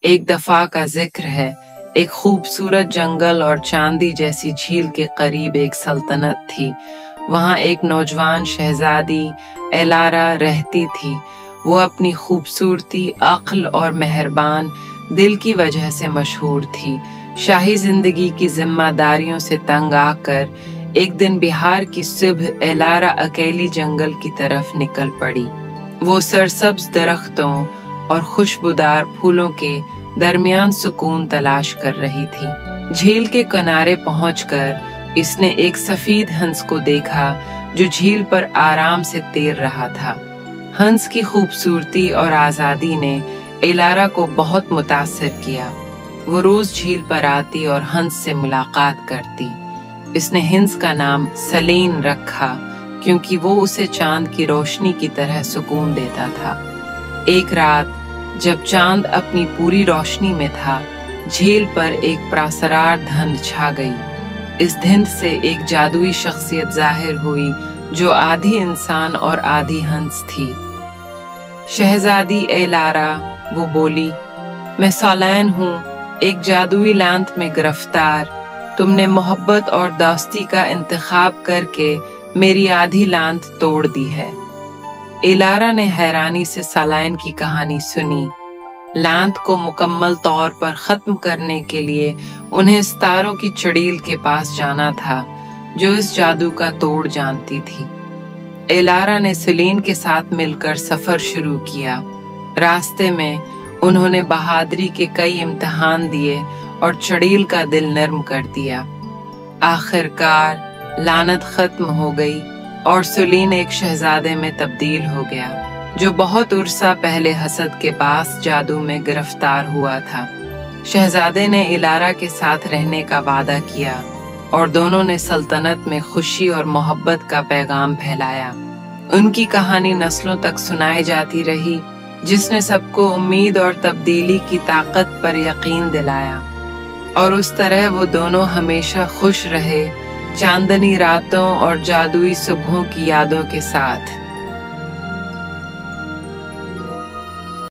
एक दफा का जिक्र है, एक खूबसूरत जंगल और चांदी जैसी झील के करीब एक सल्तनत थी। वहां एक नौजवान शहजादी एलारा रहती थी। वो अपनी खूबसूरती, अक्ल और मेहरबान दिल की वजह से मशहूर थी। शाही जिंदगी की जिम्मेदारियों से तंग आकर एक दिन बिहार की सुबह एलारा अकेली जंगल की तरफ निकल पड़ी। वो सरसब्ज दरख्तों और खुशबूदार फूलों के दरमियान सुकून तलाश कर रही थी। झील के किनारे पहुंचकर इसने एक सफेद हंस को देखा जो झील पर आराम से तैर रहा था। हंस की खूबसूरती और आजादी ने एलारा को बहुत मुतासिर किया। वो रोज झील पर आती और हंस से मुलाकात करती। इसने हंस का नाम सलीन रखा क्योंकि वो उसे चांद की रोशनी की तरह सुकून देता था। एक रात जब चांद अपनी पूरी रोशनी में था, झील पर एक प्रासरार धुंध छा गई। इस धुंध से एक जादुई शख्सियत जाहिर हुई जो आधी इंसान और आधी हंस थी। शहजादी एलारा, वो बोली, मैं सलैन हूँ, एक जादुई लांत में गिरफ्तार। तुमने मोहब्बत और दोस्ती का इंतखाब करके मेरी आधी लांत तोड़ दी है। एलारा ने हैरानी से सलैन की कहानी सुनी। लांत को मुकम्मल तौर पर खत्म करने के लिए उन्हें सितारों की चुड़ैल के पास जाना था जो इस जादू का तोड़ जानती थी। एलारा ने सलीन के साथ मिलकर सफर शुरू किया। रास्ते में उन्होंने बहादुरी के कई इम्तिहान दिए और चुड़ैल का दिल नर्म कर दिया। आखिरकार लानत खत्म हो गई और सलीन एक शहजादे में तब्दील हो गया जो बहुत उर्सा पहले हसद के पास जादू में गिरफ्तार हुआ था। शहजादे ने एलारा के साथ रहने का वादा किया और दोनों ने सल्तनत में खुशी और मोहब्बत का पैगाम फैलाया। उनकी कहानी नस्लों तक सुनाई जाती रही, जिसने सबको उम्मीद और तब्दीली की ताकत पर यकीन दिलाया। और उस तरह वो दोनों हमेशा खुश रहे, चांदनी रातों और जादुई सुबहों की यादों के साथ।